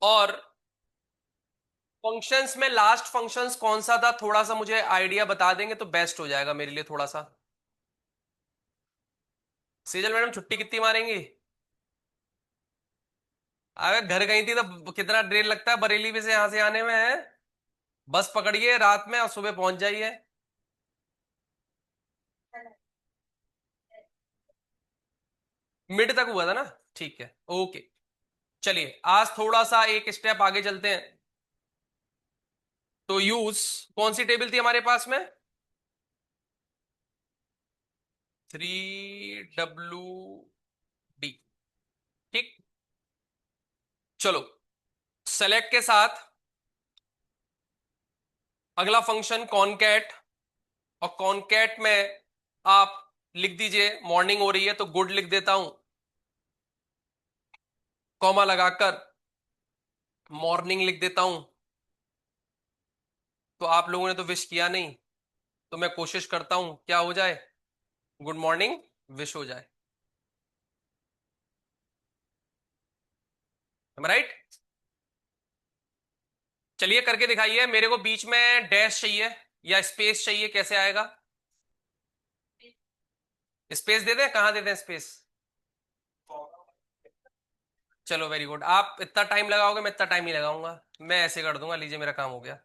और फंक्शंस में last functions कौन सा था, थोड़ा सा मुझे आइडिया बता देंगे तो बेस्ट हो जाएगा मेरे लिए थोड़ा सा। सीजल मैडम छुट्टी कितनी मारेंगी? अगर घर गई थी तो कितना देर लगता है बरेली में से यहां से आने में है? बस पकड़िए रात में और सुबह पहुंच जाइए। मिड तक हुआ था ना? ठीक है, ओके। चलिए आज थोड़ा सा एक स्टेप आगे चलते हैं। तो यूज कौन सी टेबल थी हमारे पास में? 3W D। ठीक। चलो, सेलेक्ट के साथ अगला फंक्शन कॉनकैट। और कॉनकैट में आप लिख दीजिए मॉर्निंग हो रही है तो गुड लिख देता हूं, कॉमा लगाकर मॉर्निंग लिख देता हूं। तो आप लोगों ने तो विश किया नहीं, तो मैं कोशिश करता हूं क्या हो जाए, गुड मॉर्निंग विश हो जाए। राइट? चलिए करके दिखाइए मेरे को। बीच में डैश चाहिए या स्पेस चाहिए, कैसे आएगा? स्पेस दे दें? कहां दे दें स्पेस? चलो वेरी गुड। आप इतना टाइम लगाओगे, मैं इतना टाइम नहीं लगाऊंगा। मैं ऐसे कर दूंगा, लीजिए मेरा काम हो गया।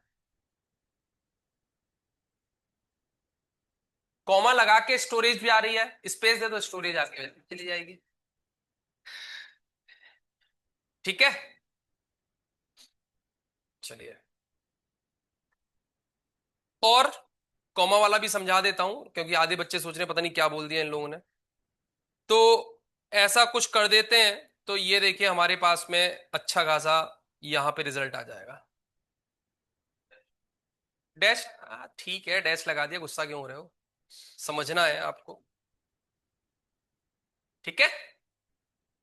कॉमा लगा के स्टोरेज भी आ रही है, स्पेस दे दो स्टोरेज आके चली जाएगी। ठीक है। चलिए, और कॉमा वाला भी समझा देता हूं क्योंकि आधे बच्चे सोच रहे हैं पता नहीं क्या बोल दिया इन लोगों ने। तो ऐसा कुछ कर देते हैं, तो ये देखिए हमारे पास में अच्छा खासा यहां पे रिजल्ट आ जाएगा। डैश, ठीक है डैश लगा दिया, गुस्सा क्यों हो रहे हो? समझना है आपको। ठीक है।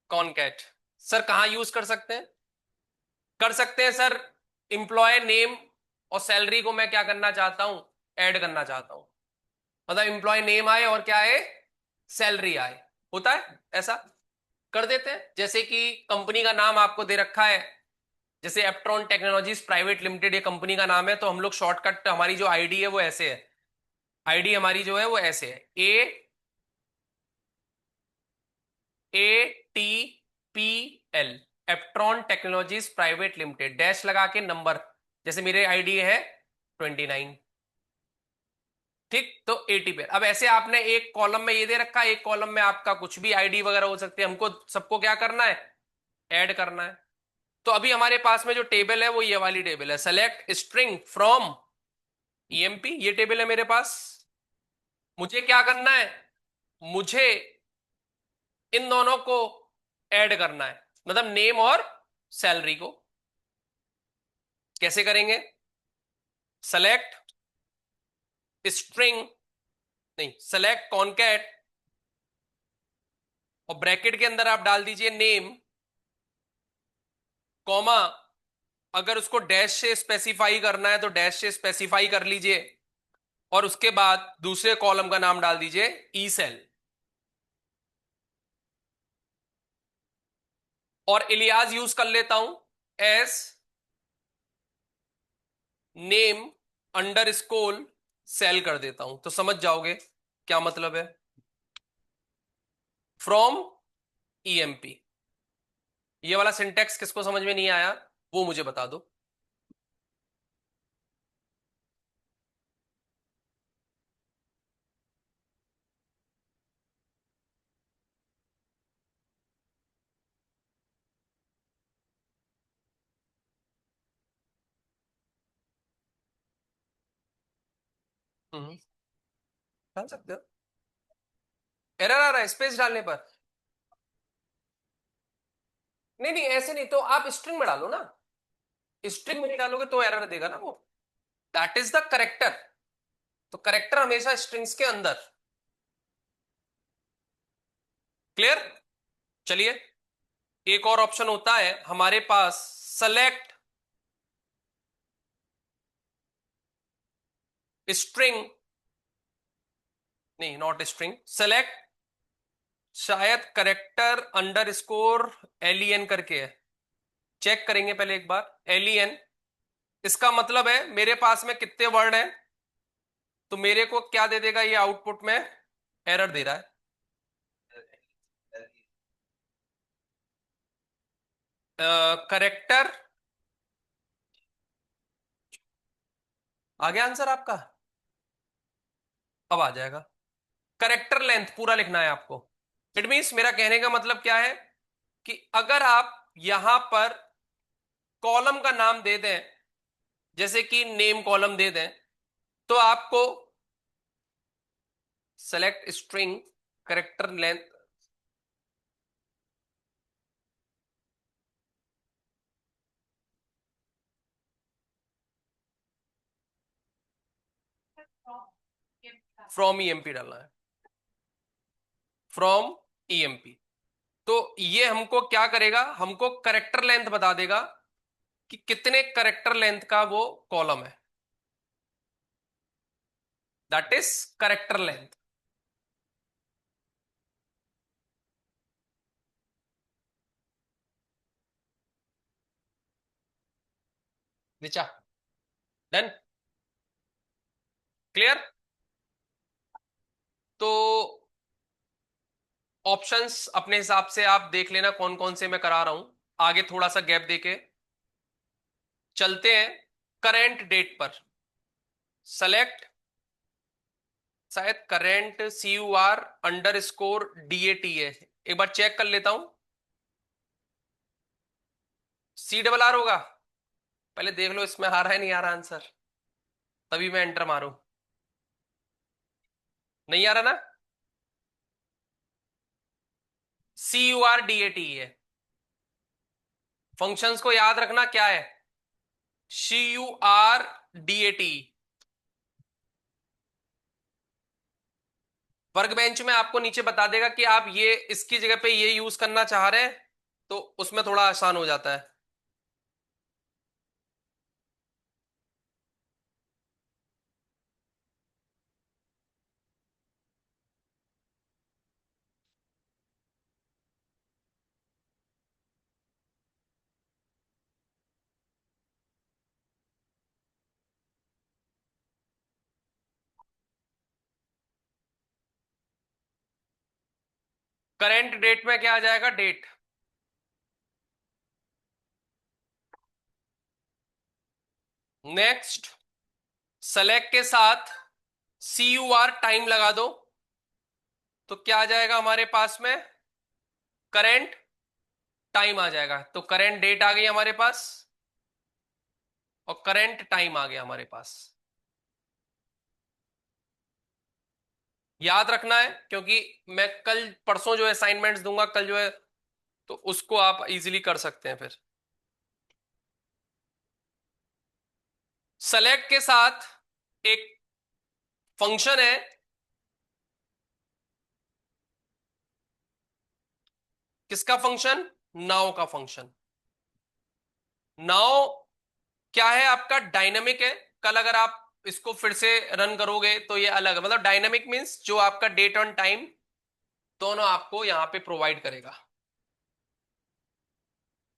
कॉनकैट सर कहाँ यूज कर सकते हैं? कर सकते हैं सर, इंप्लॉय नेम और सैलरी को मैं क्या करना चाहता हूं, ऐड करना चाहता हूं। मतलब इंप्लॉय नेम आए और क्या आए, सैलरी आए। होता है ऐसा? कर देते हैं। जैसे कि कंपनी का नाम आपको दे रखा है, जैसे एप्ट्रॉन टेक्नोलॉजीज प्राइवेट लिमिटेड, ये कंपनी का नाम है, तो हम लोग शॉर्टकट हमारी जो आईडी है वो ऐसे है। आईडी हमारी जो है वो ऐसे है, ATPL, Aptron technologies private limited, dash लगा के नंबर। जैसे मेरे आईडी है 29। ठीक, तो ATPL। अब ऐसे आपने एक कॉलम में ये दे रखा है, एक कॉलम में आपका कुछ भी आईडी वगैरह हो सकती है। हमको सबको क्या करना है, ऐड करना है। तो अभी हमारे पास में जो टेबल है वो ये वाली टेबल है, सेलेक्ट स्ट्रिंग फ्रॉम EMP, ये टेबल है मेरे पास। मुझे क्या करना है, मुझे इन दोनों को ऐड करना है, मतलब नेम और सैलरी को। कैसे करेंगे? सेलेक्ट स्ट्रिंग, नहीं सेलेक्ट कॉनकैट, और ब्रैकेट के अंदर आप डाल दीजिए नेम, कॉमा, अगर उसको डैश से स्पेसिफाई करना है तो डैश से स्पेसिफाई कर लीजिए, और उसके बाद दूसरे कॉलम का नाम डाल दीजिए ई सेल। और इलियास यूज कर लेता हूं एस नेम अंडर स्कोल सेल कर देता हूं, तो समझ जाओगे क्या मतलब है। From EMP। ये वाला सिंटेक्स किसको समझ में नहीं आया वो मुझे बता दो। डाल सकते हो। एरर आ रहा है स्पेस डालने पर? नहीं नहीं ऐसे नहीं, तो आप स्ट्रिंग में डालो ना। स्ट्रिंग में नहीं डालोगे तो एरर देगा ना वो। That is the character. तो करेक्टर हमेशा स्ट्रिंग्स के अंदर। क्लियर? चलिए, एक और ऑप्शन होता है हमारे पास, सेलेक्ट स्ट्रिंग, नहीं नॉट स्ट्रिंग, सेलेक्ट, शायद करेक्टर अंडर स्कोर LEN करके है। चेक करेंगे पहले एक बार एलियन। इसका मतलब है मेरे पास में कितने वर्ड हैं, तो मेरे को क्या दे देगा ये आउटपुट में, एरर दे रहा है। करेक्टर, आ गया आंसर आपका, अब आ जाएगा। करेक्टर लेंथ पूरा लिखना है आपको। इट मीन्स मेरा कहने का मतलब क्या है कि अगर आप यहां पर कॉलम का नाम दे दें, जैसे कि नेम कॉलम दे दें, तो आपको select string character length, from EMP डालना है, फ्रॉम ईएमपी। तो ये हमको क्या करेगा, हमको करेक्टर लेंथ बता देगा कि कितने करेक्टर लेंथ का वो कॉलम है, दैट इज करेक्टर लेंथ। नीचा, डन, क्लियर। तो ऑप्शंस अपने हिसाब से आप देख लेना कौन कौन से मैं करा रहा हूं, आगे थोड़ा सा गैप देके चलते हैं। करेंट डेट पर सेलेक्ट, शायद करेंट CUR_DAT है, एक बार चेक कर लेता हूं। CRR होगा, पहले देख लो इसमें आ रहा है नहीं आ रहा आंसर, तभी मैं एंटर मारूं। नहीं आ रहा ना, CURDAT है। फंक्शंस को याद रखना क्या है, CURDAT। वर्क बेंच में आपको नीचे बता देगा कि आप ये इसकी जगह पे ये यूज करना चाह रहे हैं, तो उसमें थोड़ा आसान हो जाता है। करेंट डेट में क्या आ जाएगा, डेट। नेक्स्ट, सेलेक्ट के साथ CUR टाइम लगा दो, तो क्या आ जाएगा हमारे पास में, करेंट टाइम आ जाएगा। तो करेंट डेट आ गई हमारे पास और करेंट टाइम आ गया हमारे पास। याद रखना है क्योंकि मैं कल परसों जो असाइनमेंट्स दूंगा कल जो है, तो उसको आप इजीली कर सकते हैं फिर। सेलेक्ट के साथ एक फंक्शन है, किसका फंक्शन, नाउ का फंक्शन। नाउ क्या है आपका, डायनेमिक है। कल अगर आप इसको फिर से रन करोगे तो ये अलग है, मतलब डायनेमिक मींस जो आपका डेट ऑन टाइम दोनों आपको यहां पे प्रोवाइड करेगा,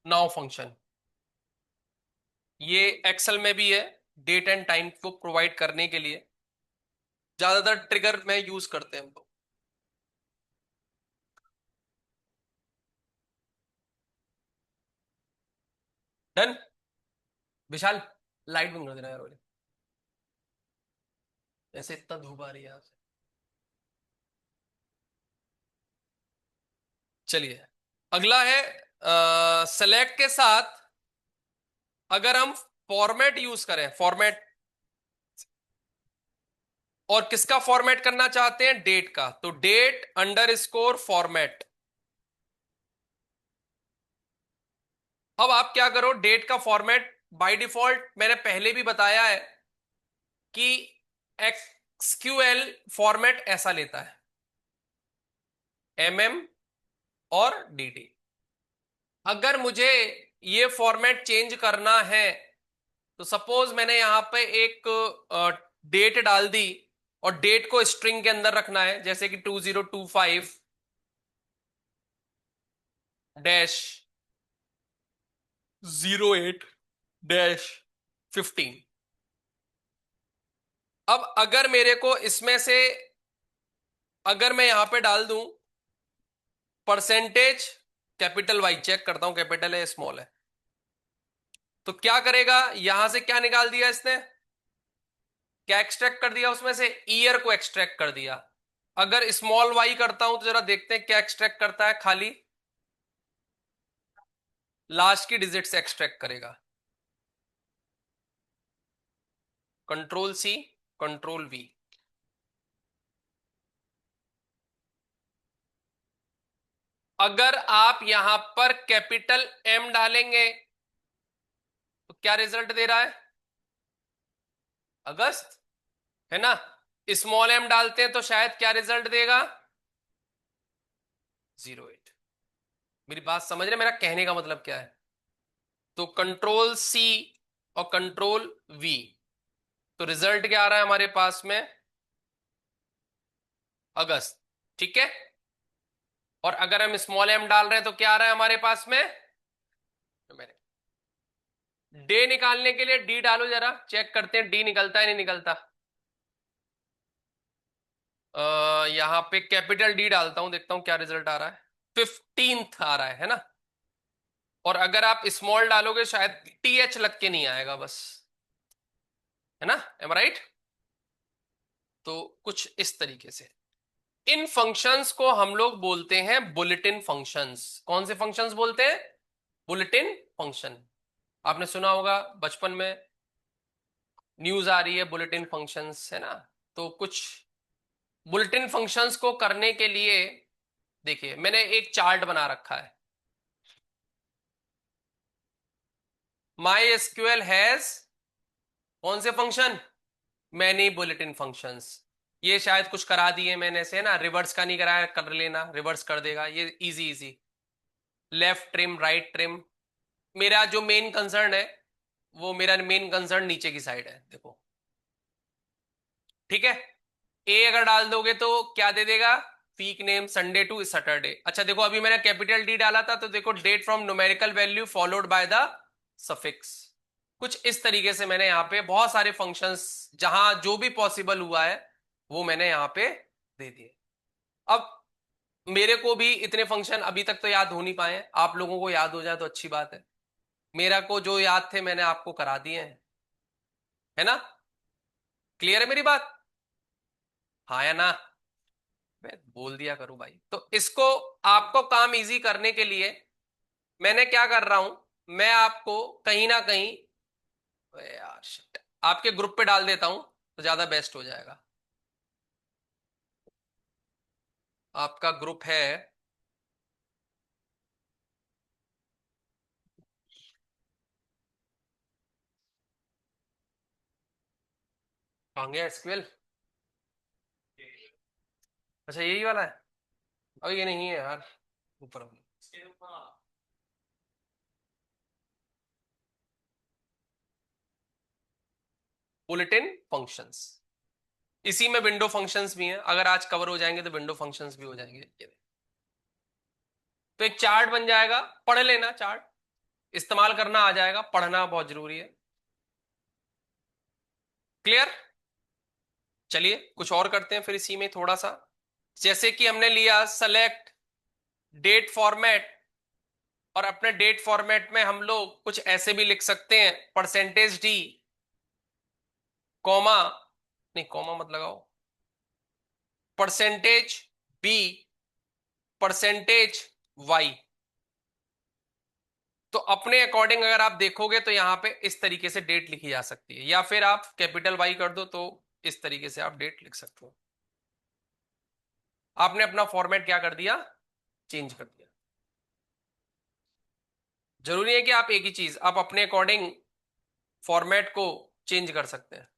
नाउ फंक्शन। ये एक्सेल में भी है, डेट एंड टाइम को प्रोवाइड करने के लिए ज्यादातर ट्रिगर में यूज करते हैं हम लोग। डन। विशाल, लाइट बंद कर देना यार वाले, ऐसे इतना धूप आ रही है यहाँ से। चलिए, अगला है सेलेक्ट के साथ अगर हम फॉर्मेट यूज करें, फॉर्मेट, और किसका फॉर्मेट करना चाहते हैं, डेट का, तो डेट अंडरस्कोर फॉर्मेट। अब आप क्या करो, डेट का फॉर्मेट बाय डिफॉल्ट मैंने पहले भी बताया है कि एक्सक्यूएल फॉर्मेट ऐसा लेता है, और DT। अगर मुझे ये फॉर्मेट चेंज करना है, तो सपोज मैंने यहां पे एक डेट डाल दी और डेट को स्ट्रिंग के अंदर रखना है, जैसे कि 2025 डैश 08-15। अब अगर मेरे को इसमें से, अगर मैं यहां पे डाल दूं परसेंटेज कैपिटल वाई, चेक करता हूं कैपिटल है या स्मॉल है, तो क्या करेगा, यहां से क्या निकाल दिया इसने, क्या एक्सट्रैक्ट कर दिया उसमें से, ईयर को एक्सट्रैक्ट कर दिया। अगर स्मॉल वाई करता हूं तो जरा देखते हैं क्या एक्सट्रैक्ट करता है, खाली लास्ट की डिजिट से एक्सट्रैक्ट करेगा। Control C, control V. अगर आप यहां पर कैपिटल एम डालेंगे तो क्या रिजल्ट दे रहा है, अगस्त, है ना। स्मॉल एम डालते हैं तो शायद क्या रिजल्ट देगा, 08। मेरी बात समझ रहे, मेरा कहने का मतलब क्या है। तो कंट्रोल सी और कंट्रोल वी, तो रिजल्ट क्या आ रहा है हमारे पास में, अगस्त, ठीक है। और अगर हम स्मॉल एम डाल रहे हैं तो क्या आ रहा है हमारे पास में, डे निकालने के लिए डी डालो, जरा चेक करते हैं डी निकलता है नहीं निकलता। यहां पे कैपिटल डी डालता हूं, देखता हूं क्या रिजल्ट आ रहा है, 15th आ रहा है ना। और अगर आप स्मॉल डालोगे शायद टी एच लग के नहीं आएगा बस, है ना, एम राइट। तो कुछ इस तरीके से इन फंक्शंस को हम लोग बोलते हैं बुलेटिन फंक्शंस। कौन से फंक्शंस बोलते हैं, बुलेटिन फंक्शन। आपने सुना होगा बचपन में, न्यूज आ रही है बुलेटिन फंक्शंस, है ना। तो कुछ बुलेटिन फंक्शंस को करने के लिए देखिए मैंने एक चार्ट बना रखा है। माई एसक्यूएल हैज कौन से फंक्शन, मैनी बुलेटिन फंक्शंस। ये शायद कुछ करा दिए मैंने से ना, रिवर्स का नहीं कराया, कर लेना, रिवर्स कर देगा ये, easy easy. Left trim, right trim. मेरा जो मेन कंसर्न है, वो मेरा मेन कंसर्न नीचे की साइड है, देखो, ठीक है। ए अगर डाल दोगे तो क्या दे देगा, week name Sunday to Saturday. अच्छा देखो अभी मैंने कैपिटल डी डाला था तो देखो date from numerical value followed by the suffix. कुछ इस तरीके से मैंने यहाँ पे बहुत सारे फंक्शंस, जहां जो भी पॉसिबल हुआ है वो मैंने यहाँ पे दे दिए। अब मेरे को भी इतने फंक्शन अभी तक तो याद हो नहीं पाए हैं, आप लोगों को याद हो जाए तो अच्छी बात है। मेरा को जो याद थे मैंने आपको करा दिए हैं, है ना। क्लियर है मेरी बात, हाँ या ना। मैं बोल दिया करूं भाई। तो इसको आपको काम इजी करने के लिए मैंने क्या कर रहा हूं, मैं आपको कहीं ना कहीं, अरे यार shit, आपके ग्रुप पे डाल देता हूं तो ज्यादा बेस्ट हो जाएगा। आपका ग्रुप है, कहाँ गया एसक्यूएल, अच्छा यही वाला है। अब ये नहीं है यार, ऊपर वाला। बुलेटिन फंक्शंस, इसी में विंडो फंक्शंस भी हैं, अगर आज कवर हो जाएंगे तो विंडो फंक्शंस भी हो जाएंगे ये। तो एक चार्ट बन जाएगा, पढ़ लेना चार्ट, इस्तेमाल करना आ जाएगा, पढ़ना बहुत जरूरी है। क्लियर, चलिए कुछ और करते हैं फिर इसी में थोड़ा सा। जैसे कि हमने लिया सेलेक्ट डेट फॉर्मेट, और अपने डेट फॉर्मेट में हम लोग कुछ ऐसे भी लिख सकते हैं, परसेंटेज डी, कॉमा, नहीं कॉमा मत लगाओ, परसेंटेज बी, परसेंटेज वाई। तो अपने अकॉर्डिंग अगर आप देखोगे तो यहां पे इस तरीके से डेट लिखी जा सकती है, या फिर आप कैपिटल वाई कर दो तो इस तरीके से आप डेट लिख सकते हो। आपने अपना फॉर्मेट क्या कर दिया, चेंज कर दिया। जरूरी है कि आप एक ही चीज, आप अपने अकॉर्डिंग फॉर्मेट को चेंज कर सकते हैं।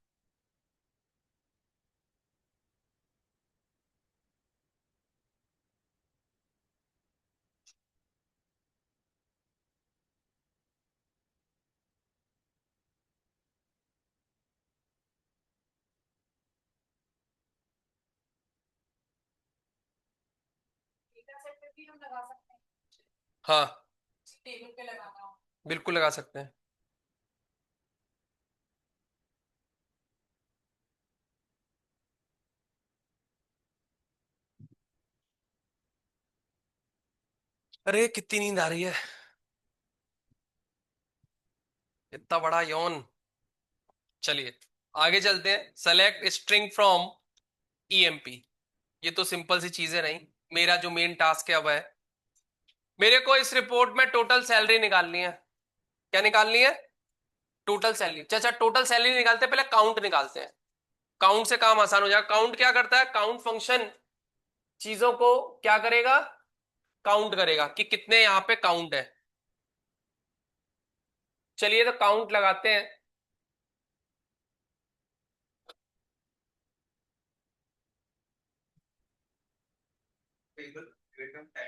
हाँ, टेबल पे लगाना हो। बिल्कुल लगा सकते हैं। अरे कितनी नींद आ रही है, इतना बड़ा यौन। चलिए आगे चलते हैं। Select string from EMP. ये तो सिंपल सी चीजें नहीं। मेरा जो मेन टास्क है अब है, मेरे को इस रिपोर्ट में टोटल सैलरी निकालनी है। क्या निकालनी है? Total salary. अच्छा, टोटल सैलरी निकालते हैं, पहले काउंट निकालते हैं। काउंट से काम आसान हो जाएगा। काउंट क्या करता है? काउंट फंक्शन चीजों को क्या करेगा? काउंट करेगा कि कितने यहां पे काउंट है। चलिए तो काउंट लगाते हैं।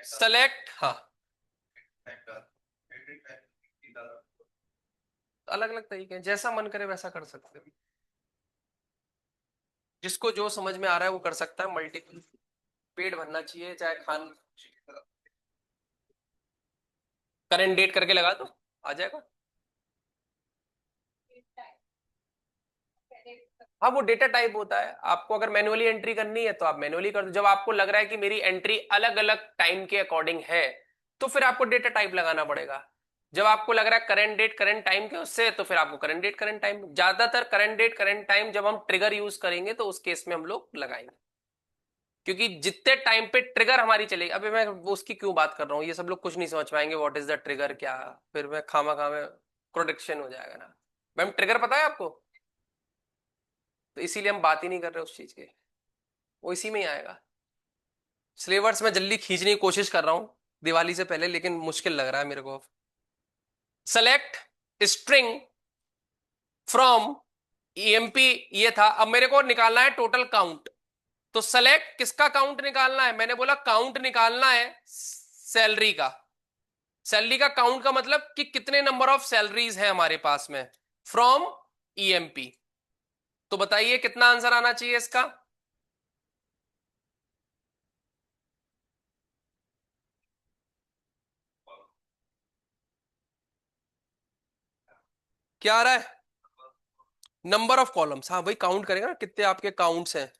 सेलेक्ट, हाँ, अलग अलग तरीके हैं, जैसा मन करे वैसा कर सकते हैं। जिसको जो समझ में आ रहा है वो कर सकता है। मल्टीपल पेड भरना चाहिए, चाहे खान करेंट डेट करके लगा दो, आ जाएगा। हाँ, वो डेटा टाइप होता है। आपको अगर मैन्युअली एंट्री करनी है तो आप मैन्युअली कर दो। जब आपको लग रहा है कि मेरी एंट्री अलग अलग टाइम के अकॉर्डिंग है, तो फिर आपको डेटा टाइप लगाना पड़ेगा। जब आपको लग रहा है करंट डेट करंट टाइम के उससे, तो फिर आपको करंट डेट करंट टाइम। ज्यादातर करंट डेट करंट टाइम जब हम ट्रिगर यूज करेंगे तो उस केस में हम लोग लगाएंगे, क्योंकि जितने टाइम पे ट्रिगर हमारी चलेगी। अभी मैं वो उसकी क्यों बात कर रहा हूँ, ये सब लोग कुछ नहीं समझ पाएंगे व्हाट इज द ट्रिगर क्या। फिर मैं खामा खामा प्रोडक्शन हो जाएगा ना। मैम ट्रिगर पता है आपको? तो इसीलिए हम बात ही नहीं कर रहे उस चीज के। वो इसी में ही आएगा। सिलेबस में जल्दी खींचने की कोशिश कर रहा हूं दिवाली से पहले, लेकिन मुश्किल लग रहा है मेरे को। सेलेक्ट स्ट्रिंग फ्रॉम ईएमपी, ये था। अब मेरे को निकालना है टोटल काउंट। तो सेलेक्ट किसका काउंट निकालना है? मैंने बोला काउंट निकालना है सैलरी का। सैलरी का काउंट का मतलब कि कितने नंबर ऑफ सैलरीज है हमारे पास में फ्रॉम ईएमपी। तो बताइए कितना आंसर आना चाहिए इसका? क्या आ रहा है? Number of columns. हाँ, वही काउंट करेगा ना कितने आपके काउंट्स हैं।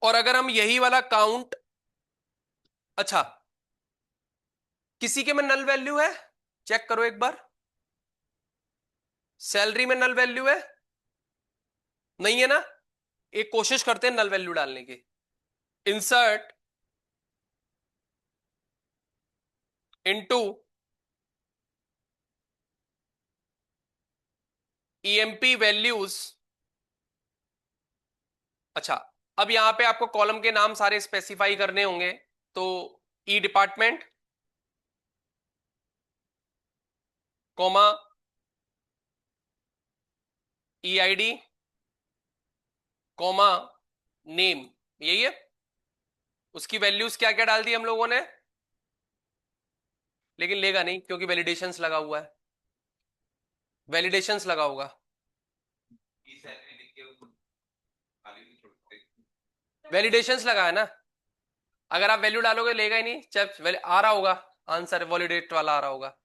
और अगर हम यही वाला काउंट, अच्छा, किसी के में नल वैल्यू है? चेक करो एक बार। सैलरी में नल वैल्यू है? नहीं है ना? एक कोशिश करते हैं नल वैल्यू डालने की। Insert into EMP values. अच्छा, अब यहां पे आपको कॉलम के नाम सारे स्पेसिफाई करने होंगे। तो ई डिपार्टमेंट, कॉमा, ई आईडी, कॉमा, नेम। यही है। उसकी वैल्यूज क्या क्या डाल दी हम लोगों ने, लेकिन लेगा नहीं क्योंकि वैलिडेशंस लगा हुआ है। वैलिडेशंस लगा होगा। वैलिडेशंस लगा है ना? अगर आप वैल्यू डालोगे लेगा ही नहीं, चाहे आ रहा होगा आंसर वैलिडेट वाला आ रहा होगा।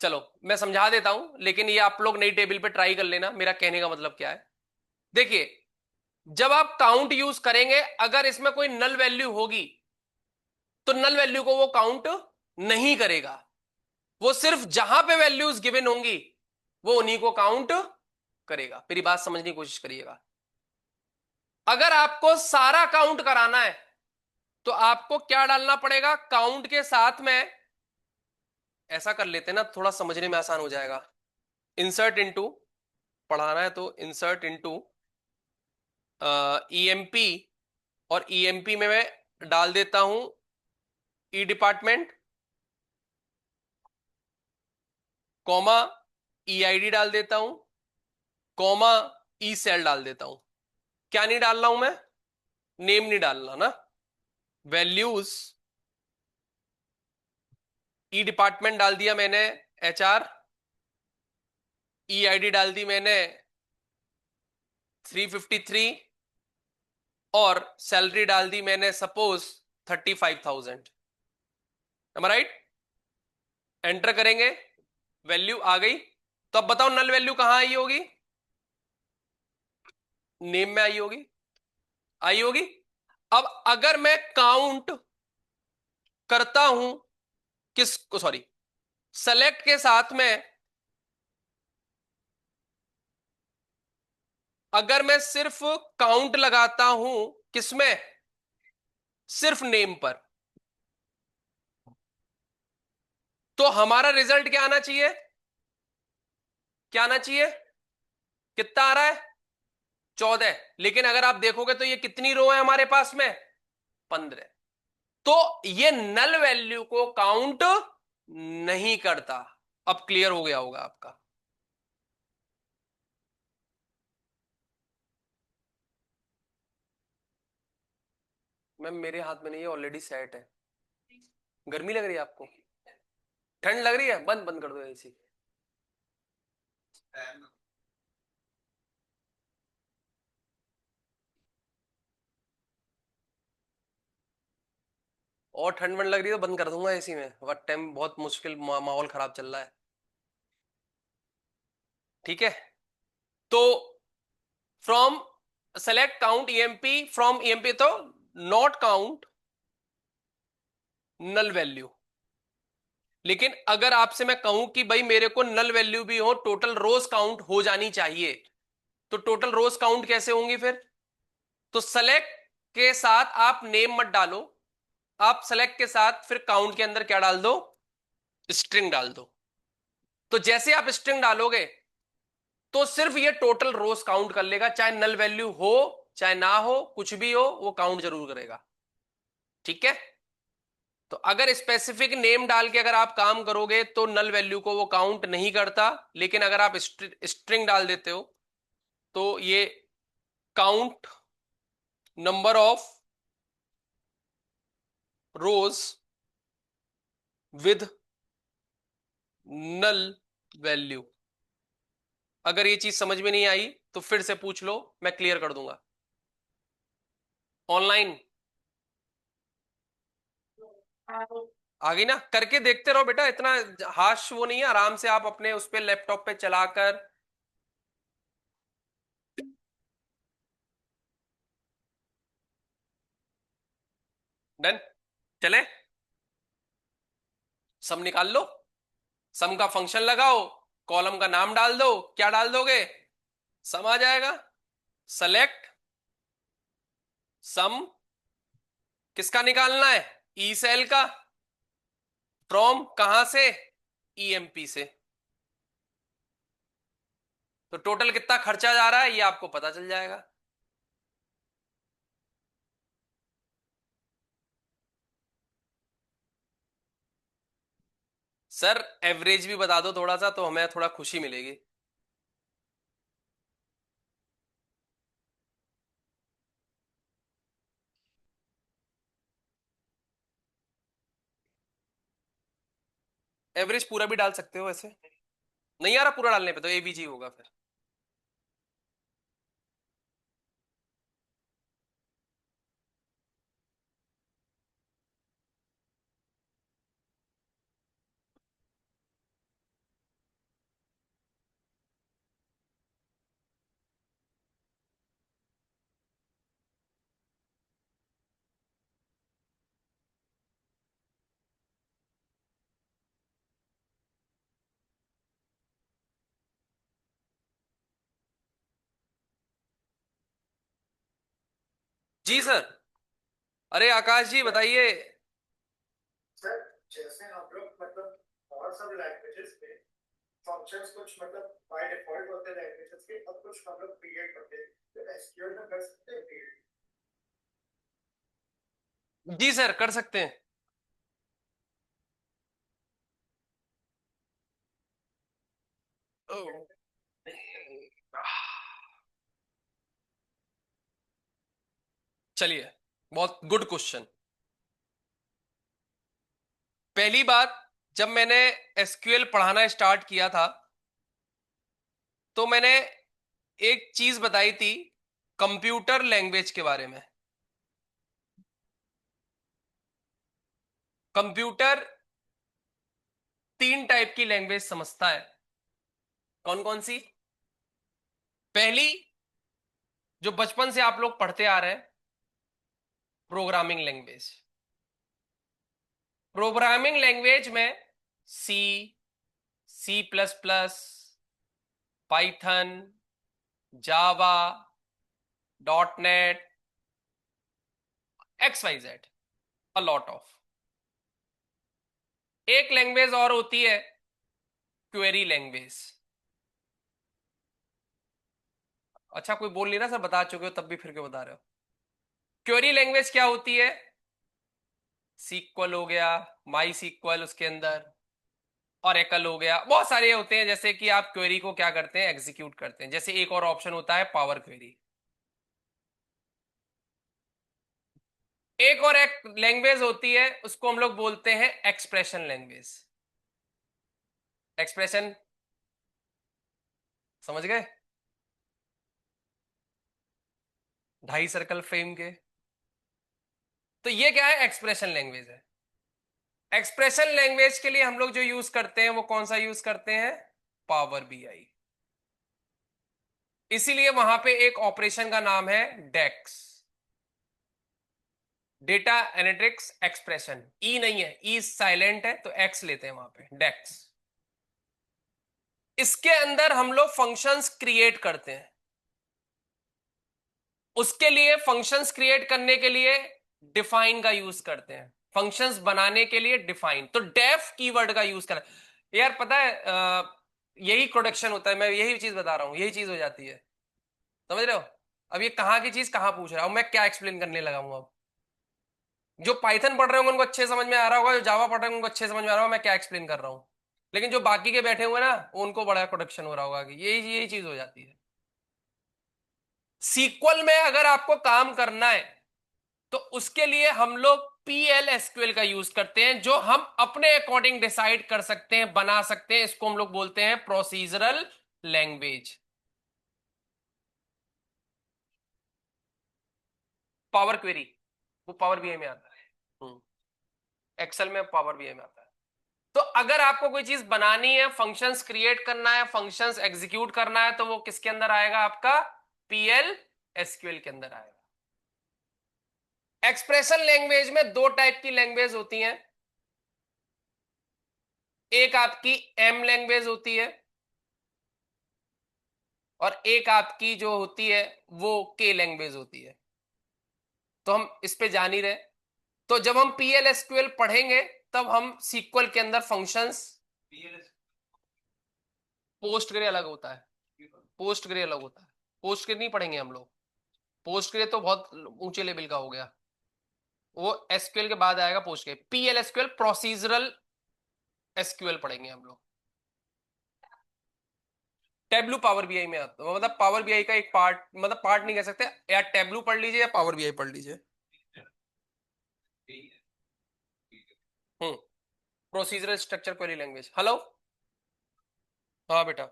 चलो मैं समझा देता हूं, लेकिन ये आप लोग नई टेबल पे ट्राई कर लेना। मेरा कहने का मतलब क्या है, देखिए, जब आप काउंट यूज करेंगे, अगर इसमें कोई नल वैल्यू होगी तो नल वैल्यू को वो काउंट नहीं करेगा। वो सिर्फ जहां पे वैल्यूज गिवन होंगी वो उन्हीं को काउंट करेगा। मेरी बात समझने की कोशिश करिएगा। अगर आपको सारा काउंट कराना है तो आपको क्या डालना पड़ेगा काउंट के साथ में? ऐसा कर लेते हैं ना, थोड़ा समझने में आसान हो जाएगा। इंसर्ट इनटू, पढ़ाना है तो इंसर्ट इनटू ईएमपी, और ईएमपी में मैं डाल देता हूं ई डिपार्टमेंट, कॉमा, ई आईडी डाल देता हूं, कॉमा, ई सेल डाल देता हूं। क्या नहीं डाल रहा हूं मैं? नेम नहीं डालना ना। वैल्यूज, ई डिपार्टमेंट डाल दिया मैंने एचआर, ई आईडी डाल दी मैंने 353, और सैलरी डाल दी मैंने सपोज 35,000। Am right? एंटर करेंगे, वैल्यू आ गई। तो अब बताओ नल वैल्यू कहां आई होगी? नेम में आई होगी, आई होगी। अब अगर मैं काउंट करता हूं, किस को, सॉरी, सेलेक्ट के साथ में, अगर मैं सिर्फ काउंट लगाता हूं, किसमें? सिर्फ नेम पर, तो हमारा रिजल्ट क्या आना चाहिए? क्या आना चाहिए? कितना आ रहा है? 14। लेकिन अगर आप देखोगे तो ये कितनी रो है हमारे पास में? 15। तो ये नल वैल्यू को काउंट नहीं करता। अब क्लियर हो गया होगा आपका। मैम मेरे हाथ में नहीं है, ऑलरेडी सेट है। गर्मी लग रही है आपको? ठंड लग रही है? बंद बंद कर दो एसी। और ठंड वंड लग रही है तो बंद कर दूंगा एसी में, वक्त टाइम बहुत मुश्किल, माहौल खराब चल रहा है। ठीक है, तो from select count EMP, from EMP तो नॉट काउंट नल वैल्यू। लेकिन अगर आपसे मैं कहूं कि भाई मेरे को नल वैल्यू भी हो, टोटल रोज काउंट हो जानी चाहिए, तो टोटल रोज काउंट कैसे होंगी फिर? तो सेलेक्ट के साथ आप नेम मत डालो, आप सेलेक्ट के साथ फिर काउंट के अंदर क्या डाल दो? स्ट्रिंग डाल दो। तो जैसे आप स्ट्रिंग डालोगे तो सिर्फ ये टोटल रोज काउंट कर लेगा, चाहे नल वैल्यू हो चाहे ना हो, कुछ भी हो वो काउंट जरूर करेगा। ठीक है, तो अगर स्पेसिफिक नेम डाल के अगर आप काम करोगे तो नल वैल्यू को वो काउंट नहीं करता। लेकिन अगर आप स्ट्रिंग डाल देते हो तो ये count number of rows with null value. अगर ये चीज समझ में नहीं आई तो फिर से पूछ लो, मैं क्लियर कर दूंगा। ऑनलाइन आ गई ना? करके देखते रहो बेटा, इतना हाश वो नहीं है, आराम से आप अपने उस पे लैपटॉप पे चलाकर। डन, चले, सम निकाल लो। सम का फंक्शन लगाओ, कॉलम का नाम डाल दो, क्या डाल दोगे? सम आ जाएगा। सेलेक्ट सम, किसका निकालना है? ई सेल का। फ्रॉम कहां से? ईएमपी से। तो टोटल कितना खर्चा जा रहा है ये आपको पता चल जाएगा। सर एवरेज भी बता दो थोड़ा सा, तो हमें थोड़ा खुशी मिलेगी। एवरेज पूरा भी डाल सकते हो वैसे। नहीं आ रहा पूरा डालने पे तो एबीजी होगा फिर। जी सर। अरे आकाश जी बताइए। सर जैसे हम लोग मतलब और सब लैंग्वेजेस में फंक्शंस कुछ मतलब बाय डिफॉल्ट होते हैं लैंग्वेजेस के, और कुछ हम लोग क्रिएट करते हैं, तो एसक्यूएल में कर सकते हैं create? जी सर कर सकते हैं। चलिए, बहुत गुड क्वेश्चन। पहली बात, जब मैंने एसक्यूएल पढ़ाना स्टार्ट किया था तो मैंने एक चीज बताई थी कंप्यूटर लैंग्वेज के बारे में। कंप्यूटर 3 टाइप की लैंग्वेज समझता है। कौन कौन सी? पहली, जो बचपन से आप लोग पढ़ते आ रहे हैं, प्रोग्रामिंग लैंग्वेज। प्रोग्रामिंग लैंग्वेज में C, C plus plus, Python, Java, dot net, X Y Z, a lot of. एक लैंग्वेज और होती है क्वेरी लैंग्वेज। अच्छा, कोई बोल नहीं रहा सर, बता चुके हो तब भी फिर क्यों बता रहे हो? क्वेरी लैंग्वेज क्या होती है? सीक्वल हो गया, माई सीक्वल उसके अंदर, और एकल हो गया, बहुत सारे होते हैं। जैसे कि आप क्वेरी को क्या करते हैं, एग्जीक्यूट करते हैं। जैसे एक और ऑप्शन होता है पावर क्वेरी। एक और एक लैंग्वेज होती है, उसको हम लोग बोलते हैं एक्सप्रेशन लैंग्वेज। एक्सप्रेशन समझ गए? 2.5 सर्कल फ्रेम के। तो ये क्या है? एक्सप्रेशन लैंग्वेज है। एक्सप्रेशन लैंग्वेज के लिए हम लोग जो यूज करते हैं वो कौन सा यूज करते हैं? Power BI. इसीलिए वहां पे एक ऑपरेशन का नाम है डेक्स, डेटा एनालिटिक्स एक्सप्रेशन। ई नहीं है, ई साइलेंट है, तो एक्स लेते हैं वहां पे, डेक्स। इसके अंदर हम लोग फंक्शंस क्रिएट करते हैं। उसके लिए फंक्शंस क्रिएट करने के लिए डिफाइन का यूज करते हैं। फंक्शंस बनाने के लिए डिफाइन, तो डेफ कीवर्ड का यूज करना। यार पता है, यही प्रोडक्शन होता है। मैं यही चीज बता रहा हूं, यही चीज हो जाती है। समझ रहे हो? अब ये कहां की चीज कहां पूछ रहा हूं, मैं क्या एक्सप्लेन करने लगा हूं अब? जो पाइथन पढ़ रहे होंगे उनको अच्छे समझ में आ रहा होगा, जो जावा पढ़ रहे होंगे उनको अच्छे समझ में आ रहा होगा मैं क्या एक्सप्लेन कर रहा हूं। लेकिन जो बाकी के बैठे हुए ना, उनको बड़ा प्रोडक्शन हो रहा होगा कि यही यही चीज हो जाती है। सीक्वल में अगर आपको काम करना है तो उसके लिए हम लोग पीएल एसक्यूएल का यूज करते हैं, जो हम अपने अकॉर्डिंग डिसाइड कर सकते हैं, बना सकते हैं। इसको हम लोग बोलते हैं प्रोसीजरल लैंग्वेज। पावर क्वेरी वो पावर बीआई में आता है, एक्सेल में पावर बीआई में आता है। तो अगर आपको कोई चीज बनानी है, फंक्शंस क्रिएट करना है, फंक्शंस एग्जीक्यूट करना है, तो वो किसके अंदर आएगा? आपका पीएल एसक्यूएल के अंदर आएगा। एक्सप्रेशन लैंग्वेज में 2 टाइप की लैंग्वेज होती हैं। एक आपकी एम लैंग्वेज होती है, और एक आपकी जो होती है वो के लैंग्वेज होती है। तो हम इस पे जान ही रहे। तो जब हम पीएल एसक्यूएल पढ़ेंगे तब हम सीक्वल के अंदर फंक्शंस, पोस्ट ग्रे अलग होता है, पोस्ट ग्रे अलग होता है। पोस्ट ग्रे नहीं पढ़ेंगे हम लोग, पोस्ट ग्रे तो बहुत ऊंचे लेवल का हो गया। वो एसक्यूएल के बाद आएगा post grey. PL SQL procedural SQL पढ़ेंगे हम लोग। टेब्लू पावर बीआई में आता है, मतलब पावर बीआई का एक पार्ट, मतलब पार्ट नहीं कह सकते। या टेब्लू पढ़ लीजिए या पावर बीआई पढ़ लीजिए। Hmm procedural structure query language. Hello, हाँ बेटा,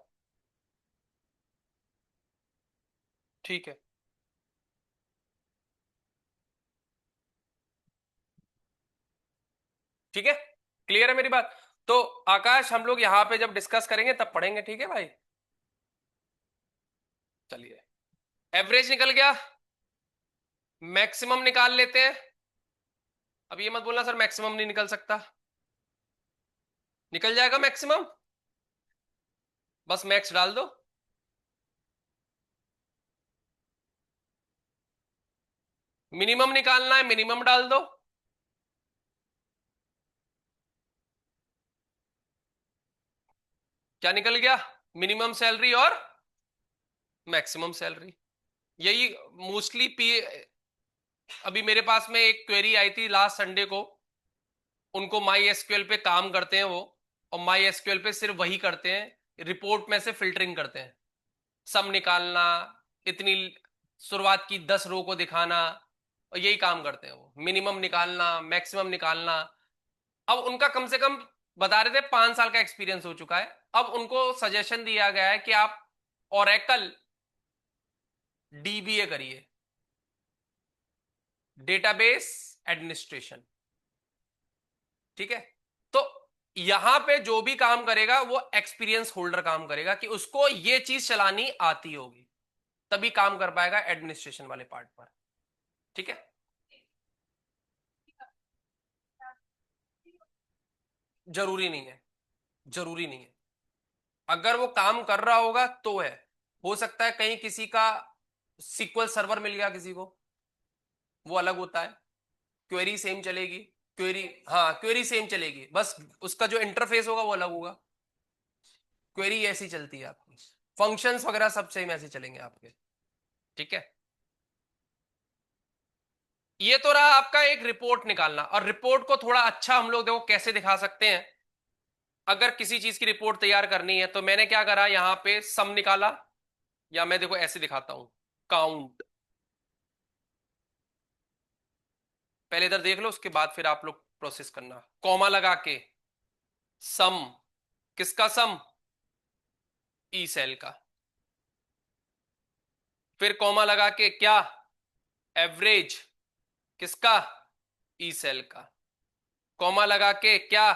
ठीक है। ठीक है, क्लियर है मेरी बात? तो आकाश, हम लोग यहां पे जब डिस्कस करेंगे तब पढ़ेंगे, ठीक है भाई? चलिए, एवरेज निकल गया, मैक्सिमम निकाल लेते हैं। अब ये मत बोलना सर मैक्सिमम नहीं निकल सकता, निकल जाएगा मैक्सिमम। बस मैक्स डाल दो। मिनिमम निकालना है, मिनिमम डाल दो। क्या निकल गया? मिनिमम सैलरी और मैक्सिमम सैलरी। यही मोस्टली पी। अभी मेरे पास में एक क्वेरी आई थी लास्ट संडे को। उनको माई एसक्यूएल पे काम करते हैं वो, और माई एसक्यूएल पे सिर्फ वही करते हैं, रिपोर्ट में से फिल्टरिंग करते हैं, सम निकालना, इतनी शुरुआत की 10 रो को दिखाना, और यही काम करते हैं वो, मिनिमम निकालना, मैक्सिमम निकालना। अब उनका कम से कम बता रहे थे 5 साल का एक्सपीरियंस हो चुका है। अब उनको सजेशन दिया गया है कि आप ओरेकल डीबीए करिए, डेटाबेस एडमिनिस्ट्रेशन। ठीक है? तो यहां पे जो भी काम करेगा वो एक्सपीरियंस होल्डर काम करेगा कि उसको ये चीज चलानी आती होगी, तभी काम कर पाएगा एडमिनिस्ट्रेशन वाले पार्ट पर। ठीक है, जरूरी नहीं है, जरूरी नहीं है। अगर वो काम कर रहा होगा तो है, हो सकता है कहीं किसी का सीक्वल सर्वर मिल गया किसी को, वो अलग होता है। क्वेरी सेम चलेगी, क्वेरी, हाँ क्वेरी सेम चलेगी, बस उसका जो इंटरफेस होगा वो अलग होगा। क्वेरी ऐसी चलती है आपकी, फंक्शंस वगैरह सब सेम ऐसे चलेंगे आपके। ठीक है, ये तो रहा आपका एक रिपोर्ट निकालना। और रिपोर्ट को थोड़ा अच्छा हम लोग देखो कैसे दिखा सकते हैं। अगर किसी चीज की रिपोर्ट तैयार करनी है तो मैंने क्या करा, यहां पे सम निकाला, या मैं देखो ऐसे दिखाता हूं, काउंट। पहले इधर देख लो, उसके बाद फिर आप लोग प्रोसेस करना। कॉमा लगा के सम, किसका सम, ई सेल का। फिर कॉमा लगा के क्या, एवरेज, किसका, ई सेल का। कॉमा लगा के क्या,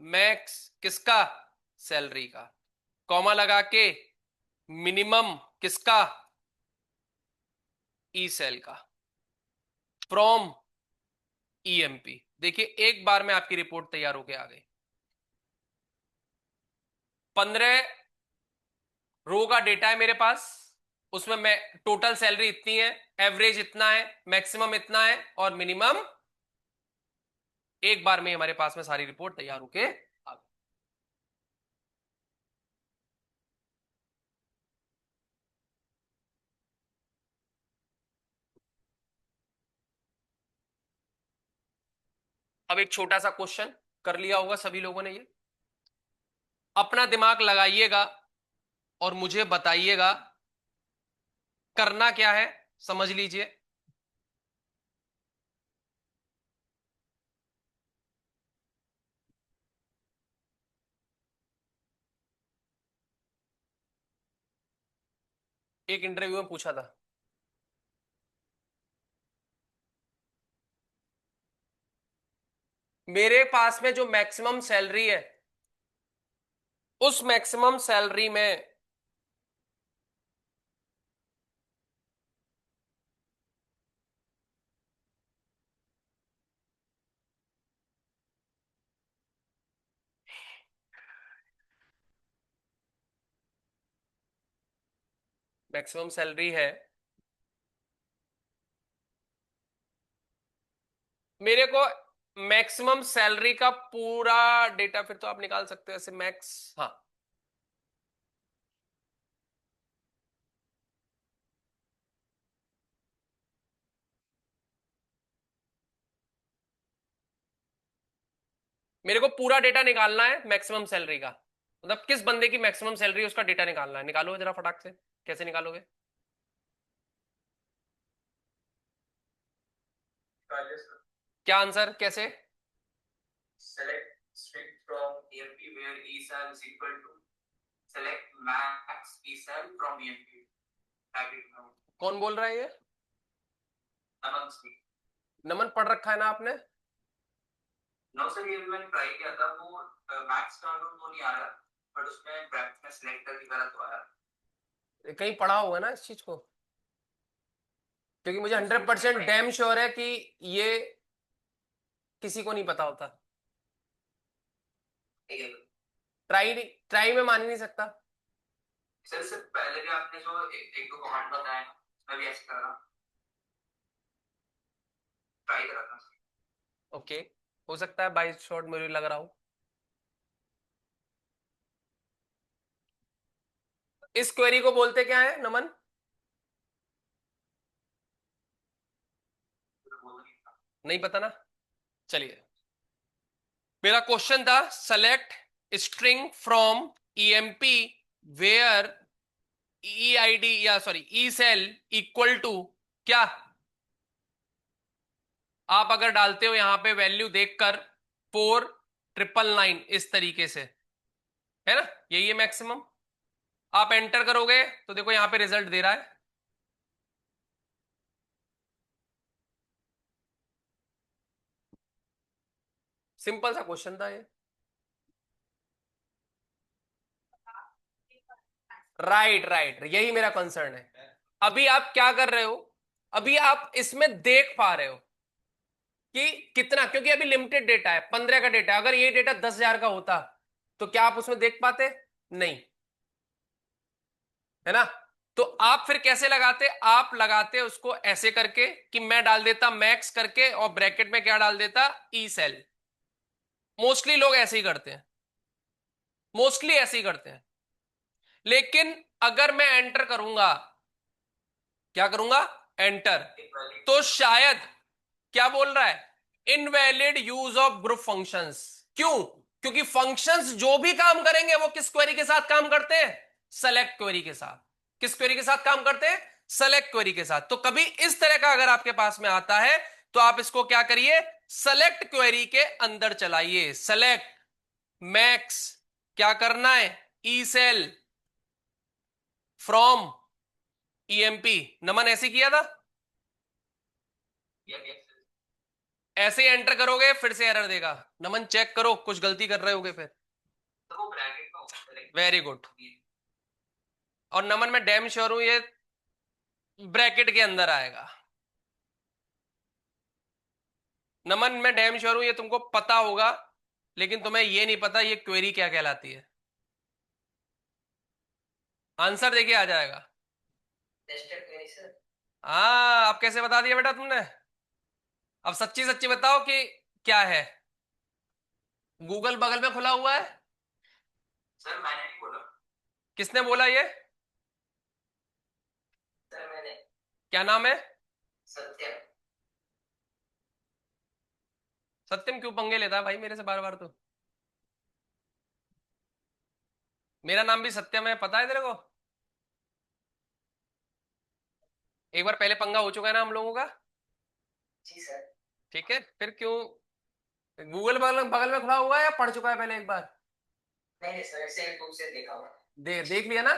मैक्स, किसका, सैलरी का। कॉमा लगा के मिनिमम, किसका, ई सेल का, फ्रॉम ईएमपी। देखिए एक बार में आपकी रिपोर्ट तैयार होके आ गई। 15 रो का डेटा है मेरे पास, उसमें मैं टोटल सैलरी इतनी है, एवरेज इतना है, मैक्सिमम इतना है, और मिनिमम। एक बार में हमारे पास में सारी रिपोर्ट तैयार होके आ गई। अब एक छोटा सा क्वेश्चन कर लिया होगा सभी लोगों ने ये, अपना दिमाग लगाइएगा और मुझे बताइएगा करना क्या है, समझ लीजिए। एक इंटरव्यू में पूछा था, मेरे पास में जो मैक्सिमम सैलरी है, उस मैक्सिमम सैलरी में मैक्सिमम सैलरी है मेरे को, मैक्सिमम सैलरी का पूरा डेटा फिर तो आप निकाल सकते हो ऐसे मैक्स, हाँ। मेरे को पूरा डेटा निकालना है मैक्सिमम सैलरी का, मतलब किस बंदे की मैक्सिमम सैलरी है उसका डेटा निकालना है। निकालो जरा फटाक से, कैसे निकालोगे? क्या आंसर, कैसे? Select string from EMP where E cell is equal to select max E cell from EMP. Type it now. कौन बोल रहा है ये? Aman speak. नमन पढ़ रखा है ना आपने? No sir, ये भी मैंने ट्राई किया था, वो मैक्स का वो नहीं आ रहा, बट उसमें ब्रैकेट में सिलेक्ट करके करा तो आया। कहीं पढ़ा होगा ना इस चीज को, क्योंकि मुझे 100% डैम श्योर है कि ये किसी को नहीं पता होता। ट्राई, ट्राई में मान ही नहीं सकता। सर से पहले भी आपने जो एक दो कमांड बताए ना, मैं भी ऐसे कर रहा, ट्राई कर रहा था। ओके, हो सकता है बाई शॉट मुझे लग रहा हो। इस क्वेरी को बोलते क्या है नमन? नहीं पता ना, चलिए। मेरा क्वेश्चन था select string from EMP where E I D या sorry E sal equal to क्या। आप अगर डालते हो यहां पे वैल्यू देखकर 4999 इस तरीके से, है ना, यही है मैक्सिमम। आप एंटर करोगे तो देखो यहां पे रिजल्ट दे रहा है। सिंपल सा क्वेश्चन था ये। राइट राइट, यही मेरा कंसर्न है। अभी आप क्या कर रहे हो, अभी आप इसमें देख पा रहे हो कि कितना, क्योंकि अभी लिमिटेड डेटा है, 15 का डेटा है। अगर ये डेटा 10,000 का होता तो क्या आप उसमें देख पाते? नहीं, है ना। तो आप फिर कैसे लगाते? आप लगाते उसको ऐसे करके कि मैं डाल देता मैक्स करके और ब्रैकेट में क्या डाल देता? E cell. मोस्टली लोग ऐसे ही करते हैं, मोस्टली ऐसे ही करते हैं। लेकिन अगर मैं एंटर करूंगा, क्या करूंगा? एंटर, तो शायद, क्या बोल रहा है? Invalid use of group functions. क्यों? क्योंकि फंक्शंस जो भी काम करेंगे वो किस क्वेरी के साथ काम करते हैं? सेलेक्ट क्वेरी के साथ। किस क्वेरी के साथ काम करते हैं? सेलेक्ट क्वेरी के साथ। तो कभी इस तरह का अगर आपके पास में आता है तो आप इसको क्या करिए? सेलेक्ट क्वेरी के अंदर चलाइए। सेलेक्ट मैक्स, क्या करना है? E sal from EMP. Naman ऐसे किया था, ऐसे ही एंटर करोगे फिर से एरर देगा। नमन चेक करो, कुछ गलती कर रहे होगे फिर। तो वो ब्रैकेट में होता है। Very good. और नमन मैं डैम श्योर हूं ये ब्रैकेट के अंदर आएगा। नमन मैं डैम श्योर हूं ये तुमको पता होगा, लेकिन तुम्हें ये नहीं पता ये क्वेरी क्या कहलाती है। आंसर देखिए आ जाएगा। Nested query sir. हाँ, अब कैसे बता दिया बेटा तुमने? अब सच्ची सच्ची बताओ कि क्या है। गूगल बगल में खुला हुआ है? सर मैंने नहीं बोला। किसने बोला ये? सर मैंने। क्या नाम है? सत्य। सत्यम क्यों पंगे लेता है भाई मेरे से बार बार? तो मेरा नाम भी सत्यम है, पता है तेरे को? एक बार पहले पंगा हो चुका है ना हम लोगों का। जी सर। ठीक है, फिर क्यों? गूगल बगल बगल में खुला हुआ है या पढ़ चुका है पहले एक बार? नहीं नहीं सर, ऐसे बुक से देखा हुआ। देख लिया ना।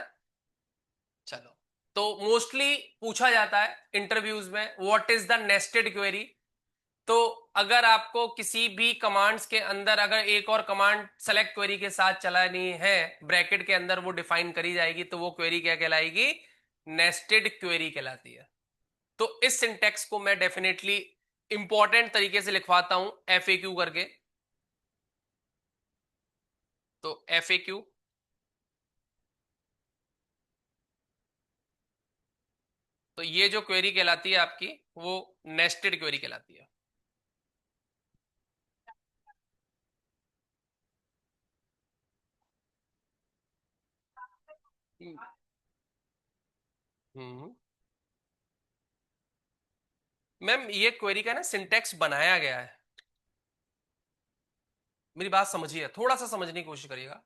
चलो, तो मोस्टली पूछा जाता है इंटरव्यूज में what is the nested query. तो अगर आपको किसी भी कमांड्स के अंदर अगर एक और कमांड सेलेक्ट क्वेरी के साथ चलानी है, ब्रैकेट के अंदर वो डिफाइन करी जाएगी, तो वो क्वेरी क्या कहलाएगी? नेस्टेड क्वेरी कहलाती है। तो इस सिंटेक्स को मैं डेफिनेटली इंपॉर्टेंट तरीके से लिखवाता हूं एफएक्यू करके। तो एफएक्यू, तो ये जो क्वेरी कहलाती है आपकी वो नेस्टेड क्वेरी कहलाती है। हम्म। मैम ये क्वेरी का ना सिंटेक्स बनाया गया है, मेरी बात समझिए, थोड़ा सा समझने की कोशिश करिएगा।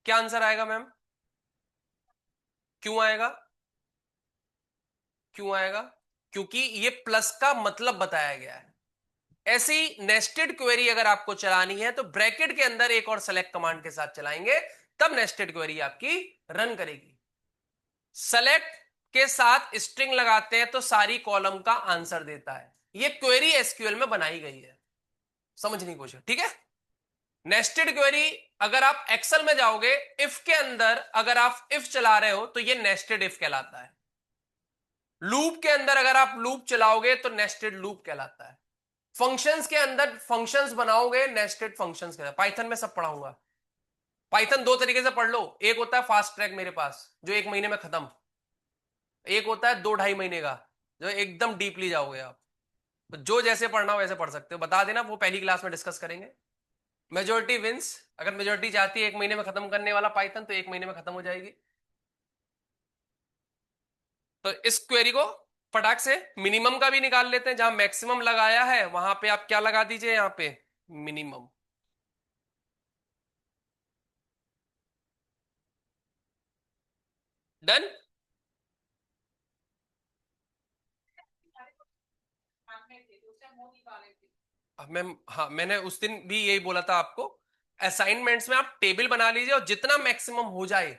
क्या आंसर आएगा मैम? क्यों आएगा? क्यों आएगा? क्योंकि ये प्लस का मतलब बताया गया है। ऐसी नेस्टेड क्वेरी अगर आपको चलानी है तो ब्रैकेट के अंदर एक और सेलेक्ट कमांड के साथ चलाएंगे, तब नेस्टेड क्वेरी आपकी रन करेगी। सेलेक्ट के साथ स्ट्रिंग लगाते हैं तो सारी कॉलम का आंसर देता है। ये क्वेरी एसक्यूएल में बनाई गई है, समझने की कोशिश, ठीक है। नेस्टेड क्वेरी, अगर आप एक्सेल में जाओगे, इफ के अंदर अगर आप इफ चला रहे हो तो ये नेस्टेड इफ कहलाता है। लूप के अंदर अगर आप लूप चलाओगे तो नेस्टेड लूप कहलाता है। फंक्शंस के अंदर फंक्शंस बनाओगे, नेस्टेड फंक्शंस कहलाता है। पाइथन में सब पढ़ाऊंगा। पाइथन दो तरीके से पढ़ लो, एक होता है फास्ट ट्रैक मेरे पास जो 1 महीने में खत्म, एक होता है 2-2.5 महीने का जो एकदम डीपली जाओगे आप। तो जो जैसे पढ़ना हो वैसे पढ़ सकते हो, बता देना, वो पहली क्लास में डिस्कस करेंगे। मेजोरिटी विंस, अगर मेजोरिटी चाहती है 1 महीने में खत्म करने वाला पाइथन तो 1 महीने में खत्म हो जाएगी। तो इस क्वेरी को फटाक से मिनिमम का भी निकाल लेते हैं, जहां मैक्सिमम लगाया है वहां पे आप क्या लगा दीजिए, यहां पे मिनिमम। डन। मैम हाँ, मैंने उस दिन भी यही बोला था आपको, असाइनमेंट्स में आप टेबल बना लीजिए और जितना मैक्सिमम हो जाए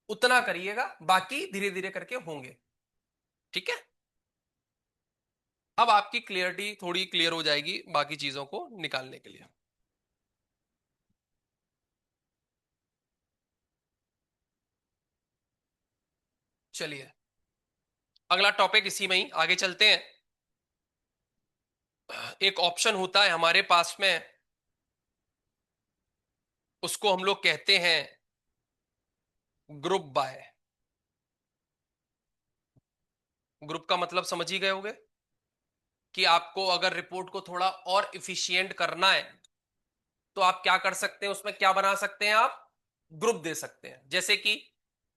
उतना करिएगा, बाकी धीरे धीरे करके होंगे, ठीक है। अब आपकी क्लियरिटी थोड़ी क्लियर हो जाएगी बाकी चीजों को निकालने के लिए। चलिए अगला टॉपिक इसी में ही आगे चलते हैं। एक ऑप्शन होता है हमारे पास में, उसको हम लोग कहते हैं ग्रुप बाय। ग्रुप का मतलब समझ ही गए होंगे कि आपको अगर रिपोर्ट को थोड़ा और इफिशिएंट करना है तो आप क्या कर सकते हैं, उसमें क्या बना सकते हैं, आप ग्रुप दे सकते हैं। जैसे कि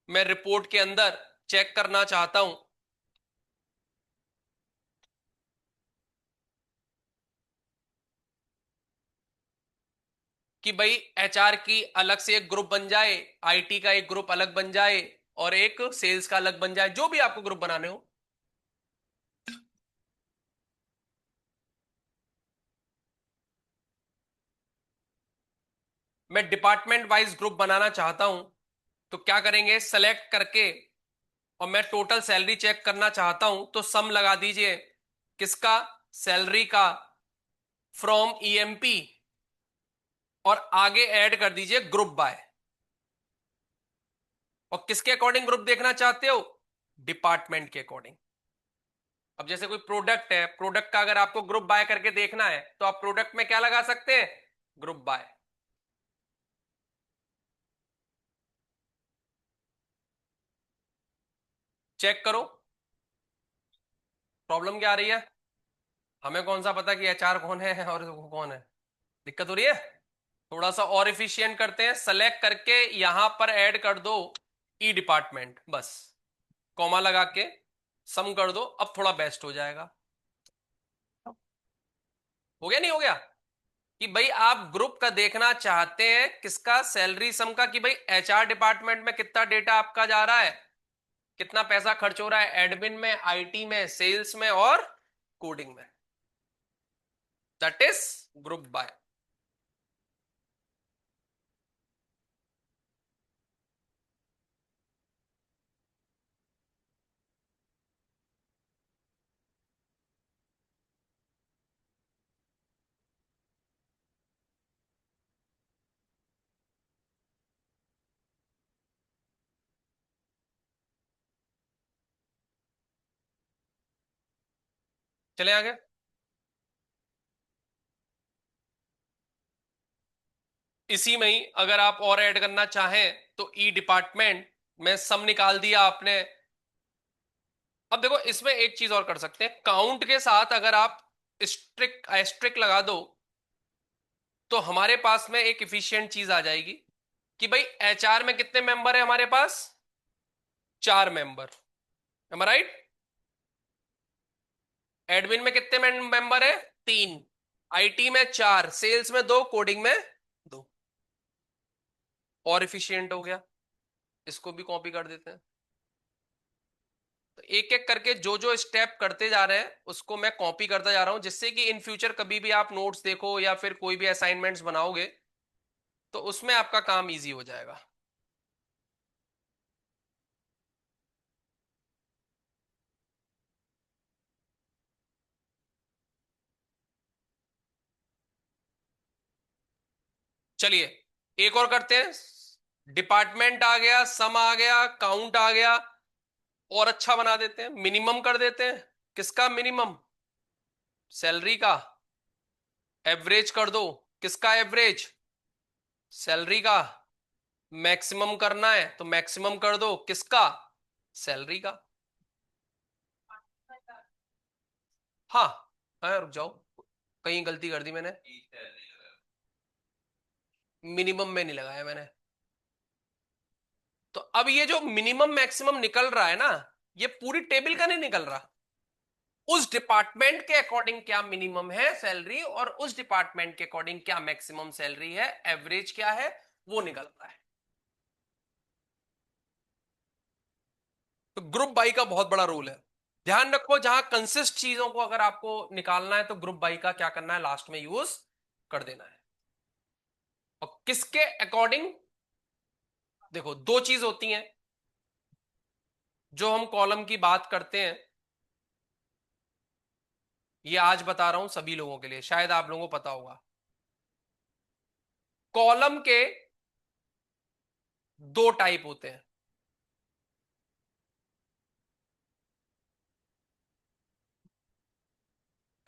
मैं रिपोर्ट के अंदर चेक करना चाहता हूं कि भाई एचआर की अलग से एक ग्रुप बन जाए, आईटी का एक ग्रुप अलग बन जाए और एक सेल्स का अलग बन जाए, जो भी आपको ग्रुप बनाने हो। मैं डिपार्टमेंट वाइज ग्रुप बनाना चाहता हूं तो क्या करेंगे, सेलेक्ट करके, और मैं टोटल सैलरी चेक करना चाहता हूं तो सम लगा दीजिए किसका, सैलरी का, फ्रॉम ईएमपी, और आगे ऐड कर दीजिए ग्रुप बाय। और किसके अकॉर्डिंग ग्रुप देखना चाहते हो, डिपार्टमेंट के अकॉर्डिंग। अब जैसे कोई प्रोडक्ट है, प्रोडक्ट का अगर आपको ग्रुप बाय करके देखना है तो आप प्रोडक्ट में क्या लगा सकते हैं, ग्रुप बाय। चेक करो प्रॉब्लम क्या आ रही है। हमें कौन सा पता कि एचआर कौन है और वो कौन है, दिक्कत हो रही है। थोड़ा सा और इफिशिएंट करते हैं, सेलेक्ट करके यहां पर ऐड कर दो ई डिपार्टमेंट, बस कॉमा लगा के सम कर दो, अब थोड़ा बेस्ट हो जाएगा। हो गया नहीं हो गया, कि भाई आप ग्रुप का देखना चाहते हैं किसका, सैलरी सम का, कि भाई एचआर डिपार्टमेंट में कितना डेटा आपका जा रहा है, कितना पैसा खर्च हो रहा है एडमिन में, आईटी में, सेल्स में और कोडिंग में। That is group by. चले आगे। इसी में ही अगर आप और ऐड करना चाहें तो ई डिपार्टमेंट में सम निकाल दिया आपने। अब देखो इसमें एक चीज और कर सकते हैं, काउंट के साथ अगर आप स्ट्रिक एस्ट्रिक लगा दो तो हमारे पास में एक इफिशियंट चीज आ जाएगी कि भाई एचआर में कितने मेंबर है हमारे पास, 4 मेंबर, एम आई राइट। एडमिन में कितने मेंबर है, 3, आईटी में 4, सेल्स में 2, कोडिंग में 2। और इफिशियंट हो गया, इसको भी कॉपी कर देते हैं। तो एक एक करके जो जो स्टेप करते जा रहे हैं उसको मैं कॉपी करता जा रहा हूं, जिससे कि इन फ्यूचर कभी भी आप नोट्स देखो या फिर कोई भी असाइनमेंट्स बनाओगे तो उसमें आपका काम इजी हो जाएगा। चलिए एक और करते हैं, डिपार्टमेंट आ गया, सम आ गया, काउंट आ गया, और अच्छा बना देते हैं, मिनिमम कर देते हैं। किसका मिनिमम, सैलरी का। एवरेज कर दो, किसका एवरेज, सैलरी का। मैक्सिमम करना है तो मैक्सिमम कर दो, किसका, सैलरी का। हाँ, हाँ रुक जाओ, कहीं गलती कर दी मैंने, मिनिमम में नहीं लगाया मैंने। तो अब ये जो मिनिमम मैक्सिमम निकल रहा है ना, ये पूरी टेबल का नहीं निकल रहा, उस डिपार्टमेंट के अकॉर्डिंग क्या मिनिमम है सैलरी और उस डिपार्टमेंट के अकॉर्डिंग क्या मैक्सिमम सैलरी है, एवरेज क्या है, वो निकल रहा है। तो ग्रुप बाई का बहुत बड़ा रोल है। ध्यान रखो जहां कंसिस्ट चीजों को अगर आपको निकालना है तो ग्रुप बाई का क्या करना है, लास्ट में यूज कर देना है। और किसके अकॉर्डिंग, देखो दो चीज होती हैं जो हम कॉलम की बात करते हैं, ये आज बता रहा हूं सभी लोगों के लिए, शायद आप लोगों को पता होगा। कॉलम के 2 टाइप होते हैं।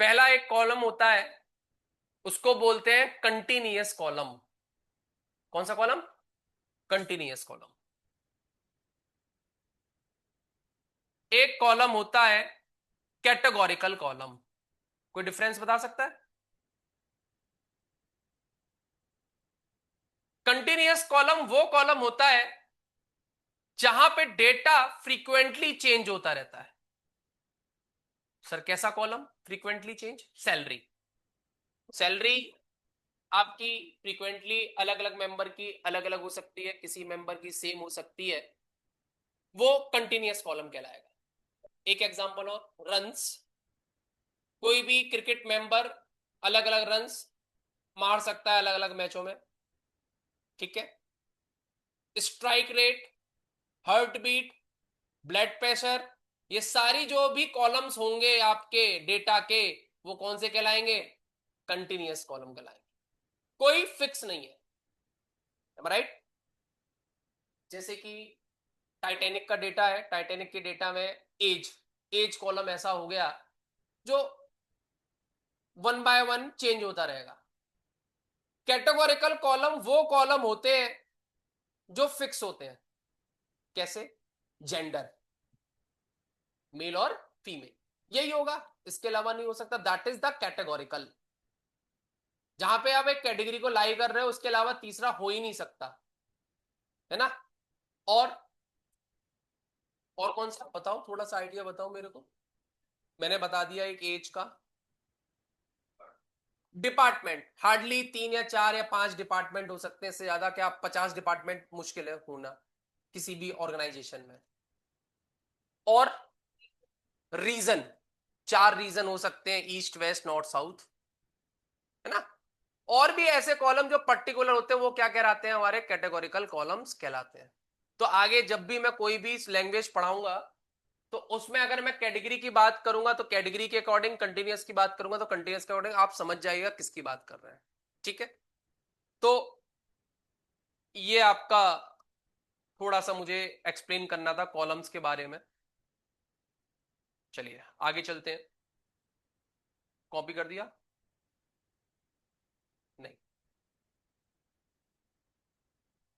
पहला एक कॉलम होता है, उसको बोलते हैं कंटिन्यूअस कॉलम। कौन सा कॉलम? Continuous column. एक कॉलम होता है कैटेगोरिकल कॉलम। कोई डिफरेंस बता सकता है? कंटिन्यूअस कॉलम वो कॉलम होता है जहां पे डेटा फ्रीक्वेंटली चेंज होता रहता है। सर कैसा column frequently change? Salary. Salary आपकी फ्रीक्वेंटली अलग अलग मेंबर की अलग अलग हो सकती है, किसी मेंबर की सेम हो सकती है, वो कंटिन्यूअस कॉलम कहलाएगा। एक एग्जांपल और, रन्स। कोई भी क्रिकेट मेंबर अलग अलग रन्स मार सकता है अलग अलग मैचों में, ठीक है। Strike rate, heart beat, blood pressure, ये सारी जो भी कॉलम्स होंगे आपके डेटा के, वो कौन से कहलाएंगे? कंटिन्यूअस कॉलम कहलाएंगे। कोई फिक्स नहीं है, राइट। जैसे कि टाइटैनिक का डेटा है, टाइटैनिक के डेटा में एज एज कॉलम ऐसा हो गया जो 1 बाय 1 चेंज होता रहेगा। कैटेगोरिकल कॉलम वो कॉलम होते हैं जो फिक्स होते हैं। कैसे? जेंडर, मेल और फीमेल, यही होगा, इसके अलावा नहीं हो सकता। That is the categorical. जहां पे आप एक कैटेगरी को लाई कर रहे हो, उसके अलावा तीसरा हो ही नहीं सकता, है ना। और कौन सा बताओ, थोड़ा सा आइडिया बताओ मेरे को। मैंने बता दिया एक एज का। डिपार्टमेंट, हार्डली 3 या 4 या 5 डिपार्टमेंट हो सकते हैं, इससे ज्यादा क्या 50 डिपार्टमेंट मुश्किल है होना किसी भी ऑर्गेनाइजेशन में। और रीजन, 4 रीजन हो सकते हैं, ईस्ट वेस्ट नॉर्थ साउथ, है ना। और भी ऐसे कॉलम जो पर्टिकुलर होते हैं, वो क्या कहलाते हैं? हमारे कैटेगोरिकल कॉलम्स कहलाते हैं। तो आगे जब भी मैं कोई भी लैंग्वेज पढ़ाऊंगा, तो उसमें अगर मैं कैटेगरी की बात करूंगा तो कैटेगरी के अकॉर्डिंग, कंटिन्यूअस की बात करूंगा तो कंटिन्यूअस के अकॉर्डिंग, आप समझ जाइएगा किसकी बात कर रहे हैं, ठीक है। तो ये आपका थोड़ा सा मुझे एक्सप्लेन करना था कॉलम्स के बारे में। चलिए आगे चलते हैं। कॉपी कर दिया? नहीं।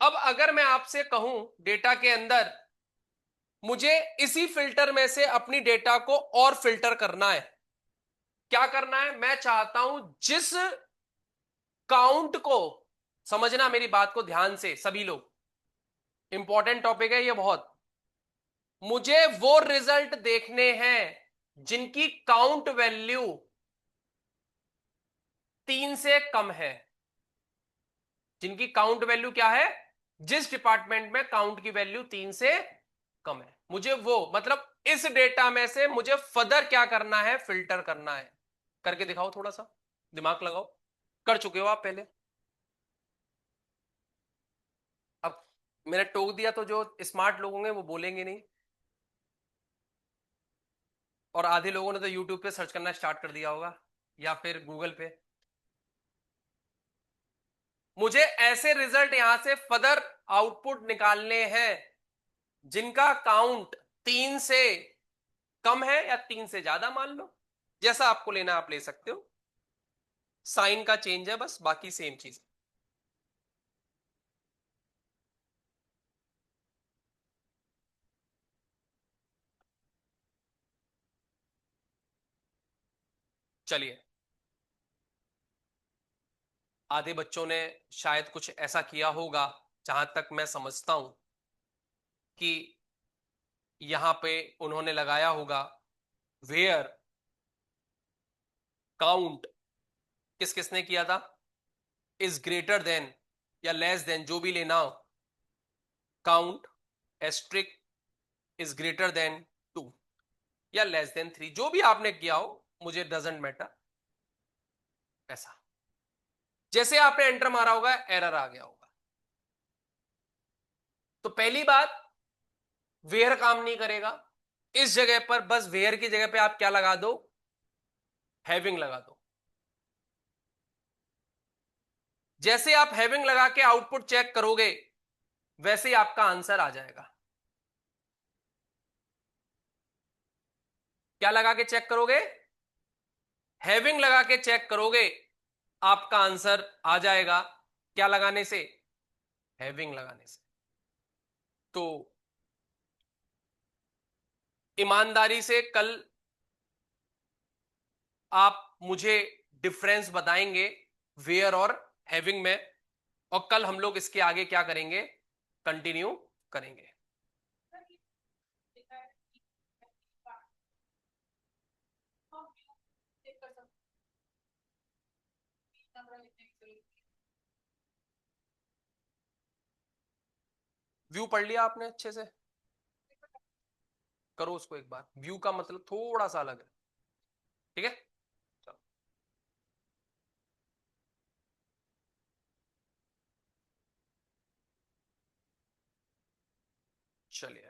अब अगर मैं आपसे कहूं डेटा के अंदर मुझे इसी फिल्टर में से अपनी डेटा को और फिल्टर करना है, क्या करना है? मैं चाहता हूं जिस काउंट को, समझना मेरी बात को ध्यान से सभी लोग, इंपॉर्टेंट टॉपिक है ये बहुत। मुझे वो रिजल्ट देखने हैं जिनकी काउंट वैल्यू 3 से कम है। जिनकी काउंट वैल्यू क्या है? जिस डिपार्टमेंट में काउंट की वैल्यू 3 से कम है, मुझे वो, मतलब इस डेटा में से मुझे फर्दर क्या करना है? फिल्टर करना है। करके दिखाओ, थोड़ा सा दिमाग लगाओ। कर चुके हो आप पहले। अब मैंने टोक दिया तो जो स्मार्ट लोग होंगे वो बोलेंगे नहीं, और आधे लोगों ने तो यूट्यूब पे सर्च करना स्टार्ट कर दिया होगा या फिर गूगल पे। मुझे ऐसे रिजल्ट यहां से फर्दर आउटपुट निकालने हैं जिनका काउंट 3 से कम है या 3 से ज्यादा, मान लो जैसा आपको लेना आप ले सकते हो। साइन का चेंज है बस, बाकी सेम चीज। चलिए, आधे बच्चों ने शायद कुछ ऐसा किया होगा, जहां तक मैं समझता हूं कि यहां पे उन्होंने लगाया होगा वेयर काउंट, किस किसने किया था? इज ग्रेटर देन या लेस देन, जो भी लेना हो, count asterisk is greater than 2 या लेस देन 3, जो भी आपने किया हो, मुझे डजेंट मैटर। ऐसा जैसे आपने एंटर मारा होगा, एरर आ गया होगा। तो पहली बात, वेयर काम नहीं करेगा। इस जगह पर बस वेयर की जगह पे आप क्या लगा दो? हैविंग लगा दो। जैसे आप हैविंग लगा के आउटपुट चेक करोगे, वैसे ही आपका आंसर आ जाएगा। क्या लगा के चेक करोगे? हैविंग लगा के चेक करोगे, आपका आंसर आ जाएगा। क्या लगाने से? हैविंग लगाने से। तो ईमानदारी से कल आप मुझे डिफरेंस बताएंगे वेयर और हैविंग में, और कल हम लोग इसके आगे क्या करेंगे, कंटिन्यू करेंगे। व्यू पढ़ लिया आपने अच्छे से? करो उसको एक बार, व्यू का मतलब थोड़ा सा अलग है, ठीक है। चलो चलिए।